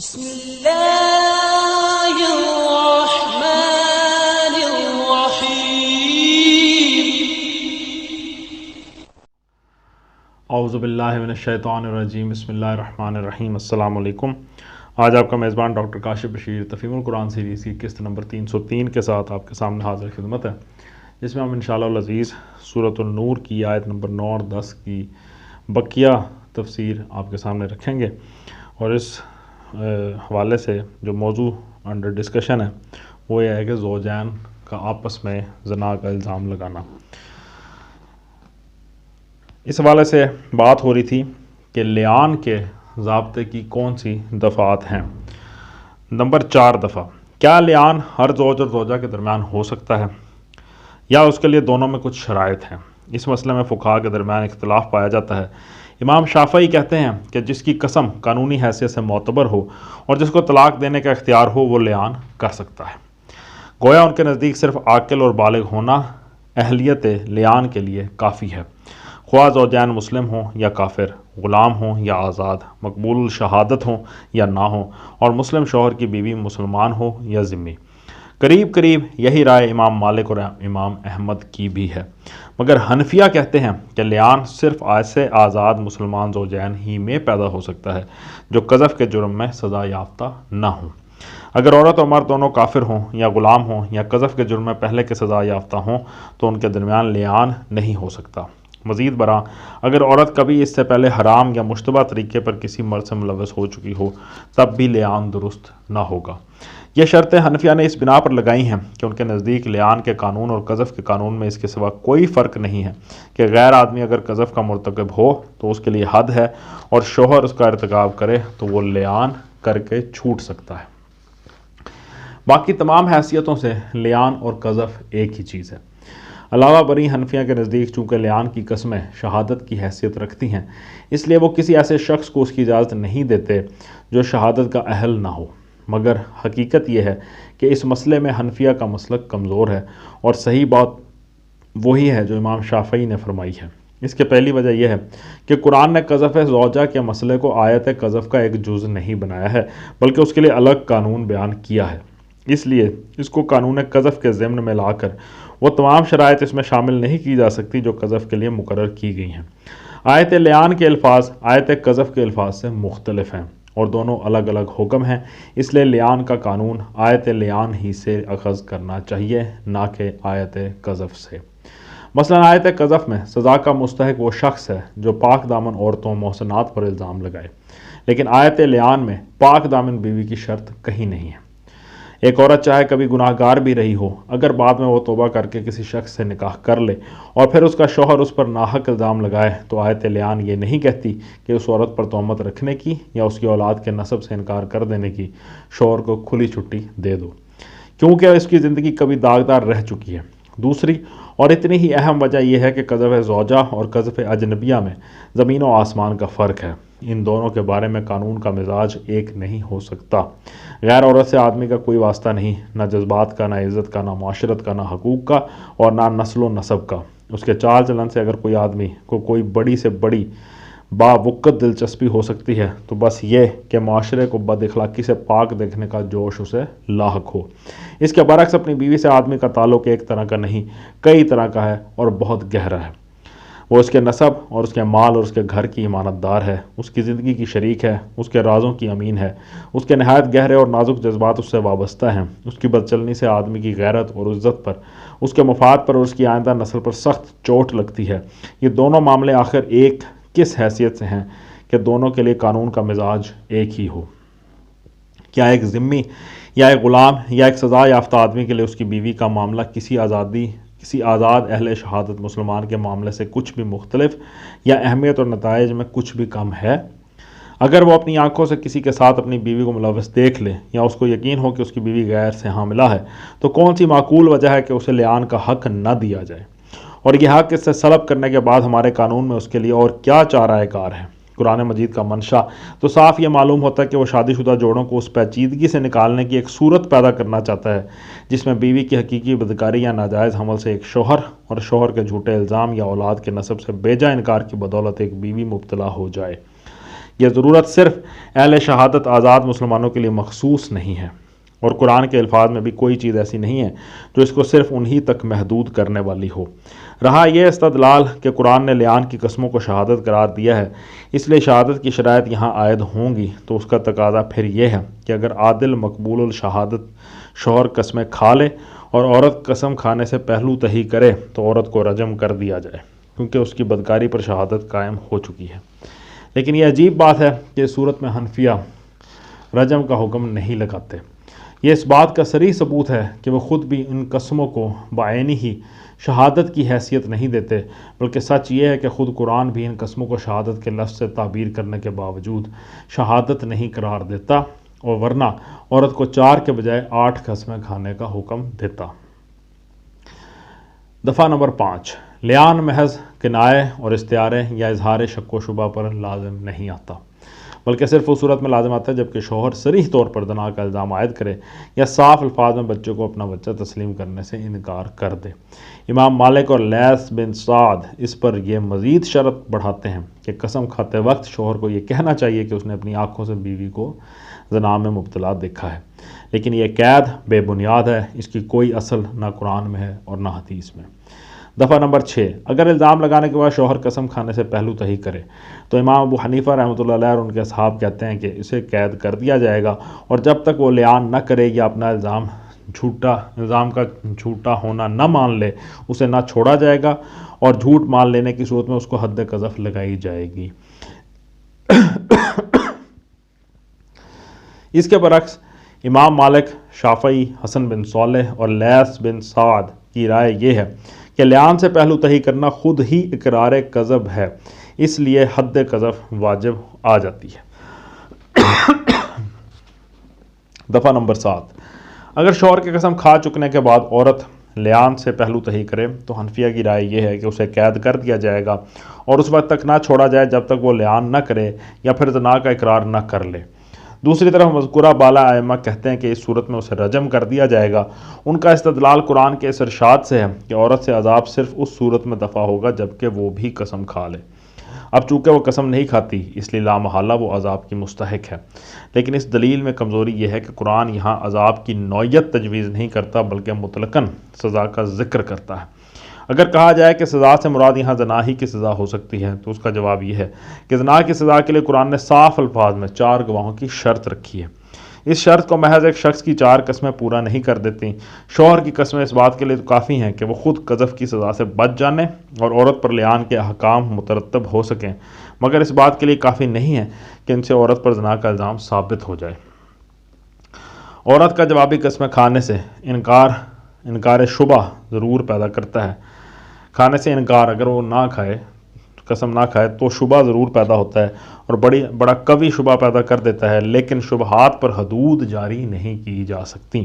بسم اللہ الرحمن الرحیم۔ اعوذ باللہ من الشیطان الرجیم، بسم اللہ الرحمن الرحیم۔ السلام علیکم۔ آج آپ کا میزبان ڈاکٹر کاشف بشیر تفہیم القرآن سیریز کی قسط نمبر 303 کے ساتھ آپ کے سامنے حاضر خدمت ہے، جس میں ہم انشاءاللہ العزیز سورۃ النور کی آیت نمبر 9 اور 10 کی بقیہ تفسیر آپ کے سامنے رکھیں گے، اور اس حوالے سے جو موضوع انڈر ڈسکشن ہے وہ یہ ہے کہ زوجین کا آپس میں زنا کا الزام لگانا۔ اس حوالے سے بات ہو رہی تھی کہ لعان کے ضابطے کی کون سی دفعات ہیں۔ نمبر 4 دفعہ، کیا لعان ہر زوج اور زوجہ کے درمیان ہو سکتا ہے یا اس کے لیے دونوں میں کچھ شرائط ہیں؟ اس مسئلے میں فقہاء کے درمیان اختلاف پایا جاتا ہے۔ امام شافعی کہتے ہیں کہ جس کی قسم قانونی حیثیت سے معتبر ہو اور جس کو طلاق دینے کا اختیار ہو وہ لعان کر سکتا ہے۔ گویا ان کے نزدیک صرف عاقل اور بالغ ہونا اہلیت لعان کے لیے کافی ہے، خواہ زوجین مسلم ہوں یا کافر، غلام ہوں یا آزاد، مقبول الشہادت ہوں یا نہ ہوں، اور مسلم شوہر کی بیوی مسلمان ہو یا ذمہ۔ قریب یہی رائے امام مالک اور امام احمد کی بھی ہے، مگر حنفیہ کہتے ہیں کہ لعان صرف ایسے آزاد مسلمان زوجین ہی میں پیدا ہو سکتا ہے جو قذف کے جرم میں سزا یافتہ نہ ہوں۔ اگر عورت اور مرد دونوں کافر ہوں یا غلام ہوں یا قذف کے جرم میں پہلے کے سزا یافتہ ہوں تو ان کے درمیان لعان نہیں ہو سکتا۔ مزید برآں اگر عورت کبھی اس سے پہلے حرام یا مشتبہ طریقے پر کسی مرد سے ملوث ہو چکی ہو تب بھی لعان درست نہ ہوگا۔ یہ شرطیں حنفیہ نے اس بنا پر لگائی ہیں کہ ان کے نزدیک لعان کے قانون اور قذف کے قانون میں اس کے سوا کوئی فرق نہیں ہے کہ غیر آدمی اگر قذف کا مرتکب ہو تو اس کے لیے حد ہے، اور شوہر اس کا ارتکاب کرے تو وہ لعان کر کے چھوٹ سکتا ہے۔ باقی تمام حیثیتوں سے لعان اور قذف ایک ہی چیز ہے۔ علاوہ بری حنفیہ کے نزدیک چونکہ لعان کی قسمیں شہادت کی حیثیت رکھتی ہیں، اس لیے وہ کسی ایسے شخص کو اس کی اجازت نہیں دیتے جو شہادت کا اہل نہ ہو، مگر حقیقت یہ ہے کہ اس مسئلے میں حنفیہ کا مسلک کمزور ہے اور صحیح بات وہی ہے جو امام شافعی نے فرمائی ہے۔ اس کے پہلی وجہ یہ ہے کہ قرآن نے قذف زوجہ کے مسئلے کو آیت قذف کا ایک جز نہیں بنایا ہے، بلکہ اس کے لیے الگ قانون بیان کیا ہے۔ اس لیے اس کو قانون قذف کے ضمن میں لا کر وہ تمام شرائط اس میں شامل نہیں کی جا سکتی جو قذف کے لیے مقرر کی گئی ہیں۔ آیت لعان کے الفاظ آیت قذف کے الفاظ سے مختلف ہیں اور دونوں الگ الگ حکم ہیں، اس لیے لعان کا قانون آیت لعان ہی سے اخذ کرنا چاہیے، نہ کہ آیت قذف سے۔ مثلا آیت قذف میں سزا کا مستحق وہ شخص ہے جو پاک دامن عورتوں محسنات پر الزام لگائے، لیکن آیت لعان میں پاک دامن بیوی کی شرط کہیں نہیں ہے۔ ایک عورت چاہے کبھی گناہ گار بھی رہی ہو، اگر بعد میں وہ توبہ کر کے کسی شخص سے نکاح کر لے اور پھر اس کا شوہر اس پر ناحق الزام لگائے تو آیت لعان یہ نہیں کہتی کہ اس عورت پر تہمت رکھنے کی یا اس کی اولاد کے نسب سے انکار کر دینے کی شوہر کو کھلی چھٹی دے دو، کیونکہ اس کی زندگی کبھی داغدار رہ چکی ہے۔ دوسری اور اتنی ہی اہم وجہ یہ ہے کہ قذف زوجہ اور قذف اجنبیہ میں زمین و آسمان کا فرق ہے۔ ان دونوں کے بارے میں قانون کا مزاج ایک نہیں ہو سکتا۔ غیر عورت سے آدمی کا کوئی واسطہ نہیں، نہ جذبات کا، نہ عزت کا، نہ معاشرت کا، نہ حقوق کا، اور نہ نسل و نسب کا۔ اس کے چال چلن سے اگر کوئی آدمی کو کوئی بڑی سے بڑی باوقت دلچسپی ہو سکتی ہے تو بس یہ کہ معاشرے کو بد اخلاقی سے پاک دیکھنے کا جوش اسے لاحق ہو۔ اس کے برعکس اپنی بیوی سے آدمی کا تعلق ایک طرح کا نہیں، کئی طرح کا ہے اور بہت گہرا ہے۔ وہ اس کے نسب اور اس کے مال اور اس کے گھر کی امانت دار ہے، اس کی زندگی کی شریک ہے، اس کے رازوں کی امین ہے، اس کے نہایت گہرے اور نازک جذبات اس سے وابستہ ہیں۔ اس کی بدچلنی سے آدمی کی غیرت اور عزت پر، اس کے مفاد پر اور اس کی آئندہ نسل پر سخت چوٹ لگتی ہے۔ یہ دونوں معاملے آخر ایک کس حیثیت سے ہیں کہ دونوں کے لیے قانون کا مزاج ایک ہی ہو؟ کیا ایک ذمہ یا ایک غلام یا ایک سزا یافتہ آدمی کے لیے اس کی بیوی کا معاملہ کسی آزاد اہل شہادت مسلمان کے معاملے سے کچھ بھی مختلف یا اہمیت اور نتائج میں کچھ بھی کم ہے؟ اگر وہ اپنی آنکھوں سے کسی کے ساتھ اپنی بیوی کو ملوث دیکھ لے یا اس کو یقین ہو کہ اس کی بیوی غیر سے حاملہ ہے تو کون سی معقول وجہ ہے کہ اسے لعان کا حق نہ دیا جائے؟ اور یہ حق اس سے سلب کرنے کے بعد ہمارے قانون میں اس کے لیے اور کیا چارہ کار ہے؟ قرآن مجید کا منشا تو صاف یہ معلوم ہوتا ہے کہ وہ شادی شدہ جوڑوں کو اس پیچیدگی سے نکالنے کی ایک صورت پیدا کرنا چاہتا ہے جس میں بیوی کی حقیقی بدکاری یا ناجائز حمل سے ایک شوہر اور شوہر کے جھوٹے الزام یا اولاد کے نسب سے بیجا انکار کی بدولت ایک بیوی مبتلا ہو جائے۔ یہ ضرورت صرف اہل شہادت آزاد مسلمانوں کے لیے مخصوص نہیں ہے، اور قرآن کے الفاظ میں بھی کوئی چیز ایسی نہیں ہے جو اس کو صرف انہی تک محدود کرنے والی ہو۔ رہا یہ استدلال کہ قرآن نے لعان کی قسموں کو شہادت قرار دیا ہے، اس لیے شہادت کی شرائط یہاں عائد ہوں گی، تو اس کا تقاضا پھر یہ ہے کہ اگر عادل مقبول الشہادت شوہر قسمیں کھا لے اور عورت قسم کھانے سے پہلو تہی کرے تو عورت کو رجم کر دیا جائے، کیونکہ اس کی بدکاری پر شہادت قائم ہو چکی ہے۔ لیکن یہ عجیب بات ہے کہ اس صورت میں حنفیہ رجم کا حکم نہیں لگاتے۔ یہ اس بات کا صریح ثبوت ہے کہ وہ خود بھی ان قسموں کو بعینی ہی شہادت کی حیثیت نہیں دیتے، بلکہ سچ یہ ہے کہ خود قرآن بھی ان قسموں کو شہادت کے لفظ سے تعبیر کرنے کے باوجود شہادت نہیں قرار دیتا، اور ورنہ عورت کو 4 کے بجائے 8 قسمیں کھانے کا حکم دیتا۔ دفعہ نمبر 5، لعان محض کنایہ اور استعارے یا اظہار شک و شبہ پر لازم نہیں آتا، بلکہ صرف اس صورت میں لازم آتا ہے جبکہ شوہر صریح طور پر زنا کا الزام عائد کرے یا صاف الفاظ میں بچے کو اپنا بچہ تسلیم کرنے سے انکار کر دے۔ امام مالک اور لیث بن سعد اس پر یہ مزید شرط بڑھاتے ہیں کہ قسم کھاتے وقت شوہر کو یہ کہنا چاہیے کہ اس نے اپنی آنکھوں سے بیوی کو زنا میں مبتلا دیکھا ہے، لیکن یہ قید بے بنیاد ہے، اس کی کوئی اصل نہ قرآن میں ہے اور نہ حدیث میں۔ دفعہ نمبر 6، اگر الزام لگانے کے بعد شوہر قسم کھانے سے پہلو تہی کرے تو امام ابو حنیفہ رحمۃ اللہ علیہ اور ان کے اصحاب کہتے ہیں کہ اسے قید کر دیا جائے گا، اور جب تک وہ لعان نہ کرے یا اپنا الزام کا جھوٹا ہونا نہ مان لے اسے نہ چھوڑا جائے گا، اور جھوٹ مان لینے کی صورت میں اس کو حد قذف لگائی جائے گی۔ اس کے برعکس امام مالک، شافعی، حسن بن صالح اور لیث بن سعد کی رائے یہ ہے کہ لعان سے پہلو تہی کرنا خود ہی اقرار کذب ہے، اس لیے حد قذف واجب آ جاتی ہے۔ دفعہ نمبر 7، اگر شوہر کی قسم کھا چکنے کے بعد عورت لعان سے پہلو تہی کرے تو حنفیہ کی رائے یہ ہے کہ اسے قید کر دیا جائے گا اور اس وقت تک نہ چھوڑا جائے جب تک وہ لعان نہ کرے یا پھر زنا کا اقرار نہ کر لے۔ دوسری طرف مذکورہ بالا ائمہ کہتے ہیں کہ اس صورت میں اسے رجم کر دیا جائے گا۔ ان کا استدلال قرآن کے اس ارشاد سے ہے کہ عورت سے عذاب صرف اس صورت میں دفع ہوگا جبکہ وہ بھی قسم کھا لے۔ اب چونکہ وہ قسم نہیں کھاتی اس لیے لامحالہ وہ عذاب کی مستحق ہے، لیکن اس دلیل میں کمزوری یہ ہے کہ قرآن یہاں عذاب کی نوعیت تجویز نہیں کرتا بلکہ مطلقاً سزا کا ذکر کرتا ہے۔ اگر کہا جائے کہ سزا سے مراد یہاں زنا ہی کی سزا ہو سکتی ہے تو اس کا جواب یہ ہے کہ زنا کی سزا کے لیے قرآن نے صاف الفاظ میں 4 گواہوں کی شرط رکھی ہے۔ اس شرط کو محض ایک شخص کی 4 قسمیں پورا نہیں کر دیتی۔ شوہر کی قسمیں اس بات کے لیے تو کافی ہیں کہ وہ خود قذف کی سزا سے بچ جانے اور عورت پر لعان کے احکام مترتب ہو سکیں، مگر اس بات کے لیے کافی نہیں ہے کہ ان سے عورت پر زنا کا الزام ثابت ہو جائے۔ عورت کا جوابی قسمیں کھانے سے انکار شبہ ضرور پیدا کرتا ہے۔ کھانے سے انکار، اگر وہ نہ کھائے، قسم نہ کھائے تو شبہ ضرور پیدا ہوتا ہے اور بڑا قوی شبہ پیدا کر دیتا ہے، لیکن شبہات پر حدود جاری نہیں کی جا سکتی۔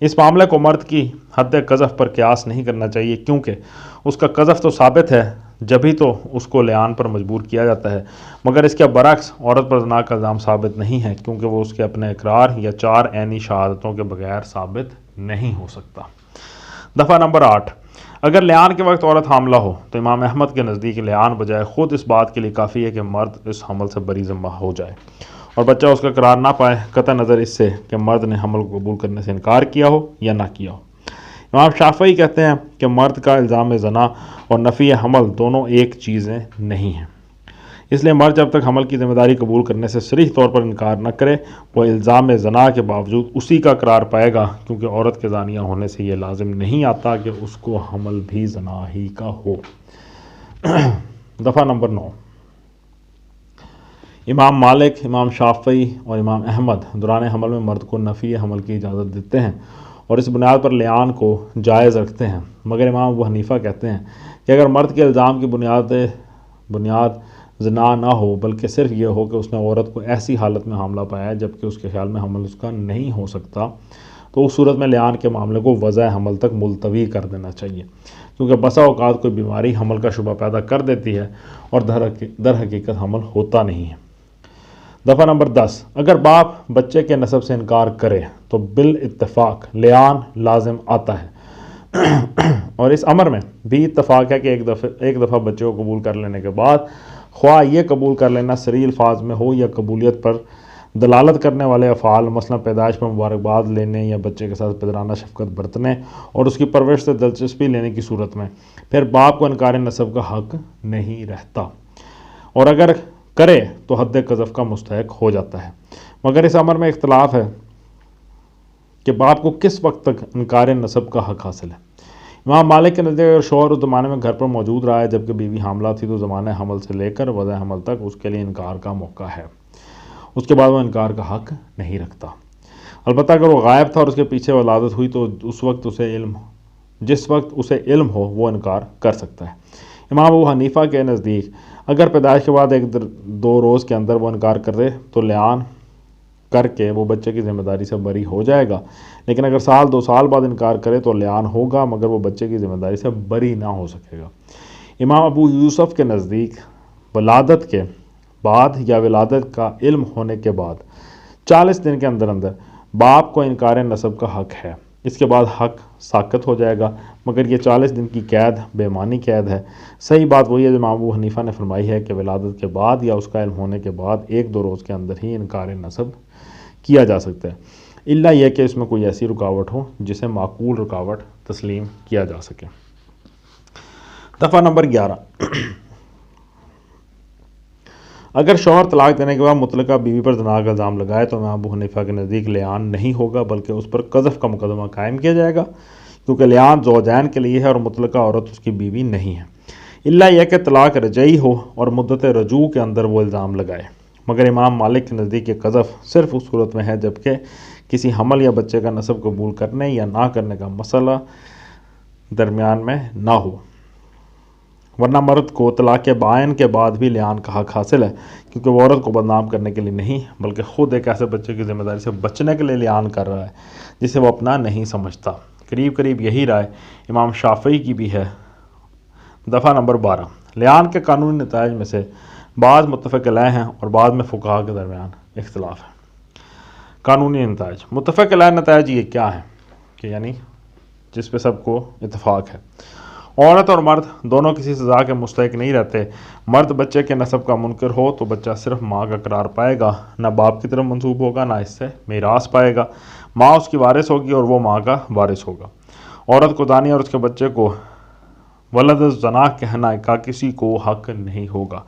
اس معاملے کو مرد کی حد قذف پر قیاس نہیں کرنا چاہیے، کیونکہ اس کا قذف تو ثابت ہے جبھی تو اس کو لعان پر مجبور کیا جاتا ہے، مگر اس کے برعکس عورت پر زنا کا الزام ثابت نہیں ہے کیونکہ وہ اس کے اپنے اقرار یا 4 عینی شہادتوں کے بغیر ثابت نہیں ہو سکتا۔ دفعہ نمبر 8، اگر لعان کے وقت عورت حاملہ ہو تو امام احمد کے نزدیک لعان بجائے خود اس بات کے لیے کافی ہے کہ مرد اس حمل سے بری ذمہ ہو جائے اور بچہ اس کا قرار نہ پائے، قطع نظر اس سے کہ مرد نے حمل کو قبول کرنے سے انکار کیا ہو یا نہ کیا ہو۔ امام شافعی کہتے ہیں کہ مرد کا الزام زنا اور نفی حمل دونوں ایک چیزیں نہیں ہیں، اس لیے مرد جب تک حمل کی ذمہ داری قبول کرنے سے صریح طور پر انکار نہ کرے وہ الزام زنا کے باوجود اسی کا قرار پائے گا، کیونکہ عورت کے زانیہ ہونے سے یہ لازم نہیں آتا کہ اس کو حمل بھی زنا ہی کا ہو۔ دفعہ نمبر 9، امام مالک، امام شافعی اور امام احمد دوران حمل میں مرد کو نفی حمل کی اجازت دیتے ہیں اور اس بنیاد پر لعان کو جائز رکھتے ہیں، مگر امام ابو حنیفہ کہتے ہیں کہ اگر مرد کے الزام کی بنیاد زنا نہ ہو بلکہ صرف یہ ہو کہ اس نے عورت کو ایسی حالت میں حاملہ پایا ہے جبکہ اس کے خیال میں حمل اس کا نہیں ہو سکتا، تو اس صورت میں لعان کے معاملے کو وضع حمل تک ملتوی کر دینا چاہیے، کیونکہ بسا اوقات کوئی بیماری حمل کا شبہ پیدا کر دیتی ہے اور در حقیقت حمل ہوتا نہیں ہے۔ دفعہ نمبر 10، اگر باپ بچے کے نسب سے انکار کرے تو بالاتفاق لعان لازم آتا ہے، اور اس امر میں بھی اتفاق ہے کہ ایک دفعہ بچے کو قبول کر لینے کے بعد خواہ یہ قبول کر لینا صریح الفاظ میں ہو یا قبولیت پر دلالت کرنے والے افعال، مثلا پیدائش پر مبارکباد لینے یا بچے کے ساتھ پدرانہ شفقت برتنے اور اس کی پرورش سے دلچسپی لینے کی صورت میں، پھر باپ کو انکار نسب کا حق نہیں رہتا، اور اگر کرے تو حد قذف کا مستحق ہو جاتا ہے۔ مگر اس امر میں اختلاف ہے کہ باپ کو کس وقت تک انکار نسب کا حق حاصل ہے۔ امام مالک کے نزدیک اگر شوہر اس زمانے میں گھر پر موجود رہا ہے جبکہ بیوی حاملہ تھی تو زمانہ حمل سے لے کر وضع حمل تک اس کے لیے انکار کا موقع ہے، اس کے بعد وہ انکار کا حق نہیں رکھتا۔ البتہ اگر وہ غائب تھا اور اس کے پیچھے ولادت ہوئی تو جس وقت اسے علم ہو وہ انکار کر سکتا ہے۔ امام ابو حنیفہ کے نزدیک اگر پیدائش کے بعد 1-2 روز کے اندر وہ انکار کرے تو لعان کر کے وہ بچے کی ذمہ داری سے بری ہو جائے گا، لیکن اگر 1-2 سال بعد انکار کرے تو لعان ہوگا مگر وہ بچے کی ذمہ داری سے بری نہ ہو سکے گا۔ امام ابو یوسف کے نزدیک ولادت کے بعد یا ولادت کا علم ہونے کے بعد 40 دن کے اندر باپ کو انکار نسب کا حق ہے، اس کے بعد حق ساقط ہو جائے گا، مگر یہ 40 دن کی قید بے معنی قید ہے۔ صحیح بات وہی ہے جو امام ابو حنیفہ نے فرمائی ہے کہ ولادت کے بعد یا اس کا علم ہونے کے بعد 1-2 روز کے اندر ہی انکار نسب کیا جا سکتا ہے، الا یہ کہ اس میں کوئی ایسی رکاوٹ ہو جسے معقول رکاوٹ تسلیم کیا جا سکے۔ دفعہ نمبر 11، اگر شوہر طلاق دینے کے بعد مطلقہ بیوی پر زنا کا الزام لگائے تو امام ابو حنیفہ کے نزدیک لعان نہیں ہوگا بلکہ اس پر قذف کا مقدمہ قائم کیا جائے گا، کیونکہ لعان زوجین کے لیے ہے اور مطلقہ عورت اس کی بیوی نہیں ہے، الا یہ کہ طلاق رجعی ہو اور مدت رجوع کے اندر وہ الزام لگائے۔ مگر امام مالک کے نزدیک یہ قذف صرف اس صورت میں ہے جبکہ کسی حمل یا بچے کا نسب قبول کرنے یا نہ کرنے کا مسئلہ درمیان میں نہ ہو، ورنہ مرد کو طلاق بائن کے بعد بھی لعان کا حق حاصل ہے، کیونکہ وہ عورت کو بدنام کرنے کے لیے نہیں بلکہ خود ایک ایسے بچے کی ذمہ داری سے بچنے کے لیے لعان کر رہا ہے جسے وہ اپنا نہیں سمجھتا۔ قریب یہی رائے امام شافعی کی بھی ہے۔ دفعہ نمبر 12، لعان کے قانونی نتائج میں سے بعض متفق علیہ ہیں اور بعض میں فقہا کے درمیان اختلاف ہے۔ قانونی نتائج، متفق علیہ نتائج یہ کیا ہیں کہ یعنی جس پہ سب کو اتفاق ہے، عورت اور مرد دونوں کسی سزا کے مستحق نہیں رہتے۔ مرد بچے کے نسب کا منکر ہو تو بچہ صرف ماں کا قرار پائے گا، نہ باپ کی طرف منسوب ہوگا، نہ اس سے میراث پائے گا، ماں اس کی وارث ہوگی اور وہ ماں کا وارث ہوگا۔ عورت کو دانی اور اس کے بچے کو ولد الزنا کہنا کا کسی کو حق نہیں ہوگا،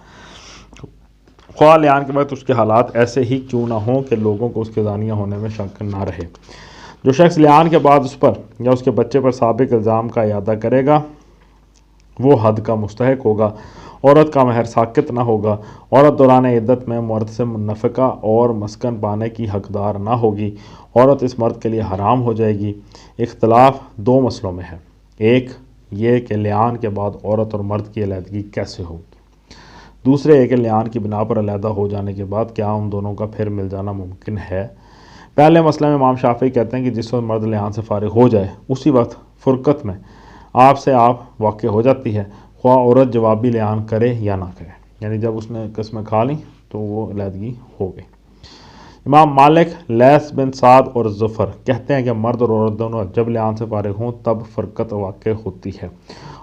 خواہ لعان کے وقت اس کے حالات ایسے ہی کیوں نہ ہوں کہ لوگوں کو اس کے زانیہ ہونے میں شک نہ رہے۔ جو شخص لعان کے بعد اس پر یا اس کے بچے پر سابق الزام کا اعادہ کرے گا وہ حد کا مستحق ہوگا، عورت کا مہر ساقط نہ ہوگا، عورت دوران عدت میں مرد سے منفقہ اور مسکن پانے کی حقدار نہ ہوگی، عورت اس مرد کے لیے حرام ہو جائے گی۔ اختلاف 2 مسئلوں میں ہے، ایک یہ کہ لعان کے بعد عورت اور مرد کی علیحدگی کیسے ہوگی، دوسرے یہ کہ لعان کی بنا پر علیحدہ ہو جانے کے بعد کیا ان دونوں کا پھر مل جانا ممکن ہے۔ پہلے مسئلے میں امام شافعی کہتے ہیں کہ جس وقت مرد لعان سے فارغ ہو جائے اسی وقت فرقت میں آپ سے آپ واقع ہو جاتی ہے، خواہ عورت جوابی لعان کرے یا نہ کرے، یعنی جب اس نے قسمیں کھا لیں تو وہ علیحدگی ہو گئی۔ امام مالک، لیث بن سعد اور ظفر کہتے ہیں کہ مرد اور عورت دونوں جب لعان سے فارغ ہوں تب فرقت واقع ہوتی ہے،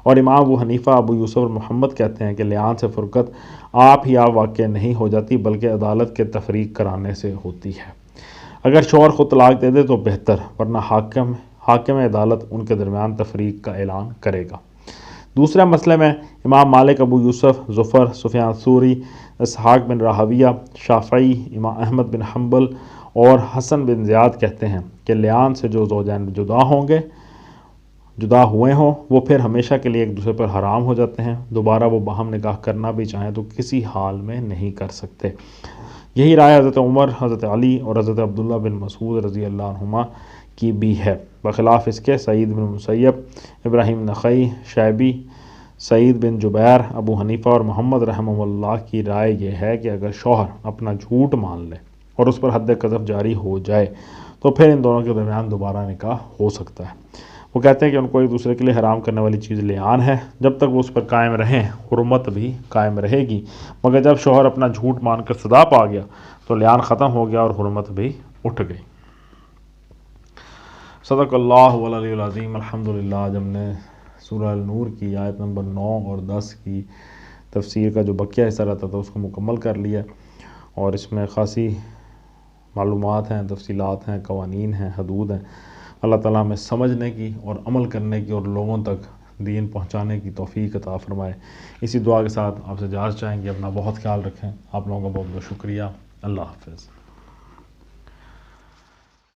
اور امام ابو حنیفہ، ابو یوسف اور محمد کہتے ہیں کہ لعان سے فرقت آپ ہی آپ واقع نہیں ہو جاتی بلکہ عدالت کے تفریق کرانے سے ہوتی ہے۔ اگر شوہر خود طلاق دے دے تو بہتر، ورنہ حاکم عدالت ان کے درمیان تفریق کا اعلان کرے گا۔ دوسرے مسئلے میں امام مالک، ابو یوسف، ظفر، سفیان ثوری، اسحاق بن راہویہ، شافعی، امام احمد بن حنبل اور حسن بن زیاد کہتے ہیں کہ لعان سے جو زوجین جدا ہوئے ہوں وہ پھر ہمیشہ کے لیے ایک دوسرے پر حرام ہو جاتے ہیں، دوبارہ وہ باہم نکاح کرنا بھی چاہیں تو کسی حال میں نہیں کر سکتے۔ یہی رائے حضرت عمر، حضرت علی اور حضرت عبداللہ بن مسعود رضی اللہ عنہما کی بھی ہے۔ بخلاف اس کے سعید بن مسیب، ابراہیم نخعی، شعبی، سعید بن جبیر، ابو حنیفہ اور محمد رحمہ اللہ کی رائے یہ ہے کہ اگر شوہر اپنا جھوٹ مان لے اور اس پر حد قذف جاری ہو جائے تو پھر ان دونوں کے درمیان دوبارہ نکاح ہو سکتا ہے۔ وہ کہتے ہیں کہ ان کو ایک دوسرے کے لیے حرام کرنے والی چیز لعان ہے، جب تک وہ اس پر قائم رہیں حرمت بھی قائم رہے گی، مگر جب شوہر اپنا جھوٹ مان کر سزا پا گیا تو لعان ختم ہو گیا اور حرمت بھی اٹھ گئی۔ صدق اللہ العلی العظیم۔ الحمدللہ، جب نے سورہ النور کی آیت نمبر 9 اور 10 کی تفسیر کا جو بقیہ حصہ رہتا تھا اس کو مکمل کر لیا، اور اس میں خاصی معلومات ہیں، تفصیلات ہیں، قوانین ہیں، حدود ہیں۔ اللہ تعالیٰ ہمیں سمجھنے کی اور عمل کرنے کی اور لوگوں تک دین پہنچانے کی توفیق عطا فرمائے۔ اسی دعا کے ساتھ آپ سے اجازت چاہیں گے، اپنا بہت خیال رکھیں۔ آپ لوگوں کا بہت بہت شکریہ۔ اللہ حافظ۔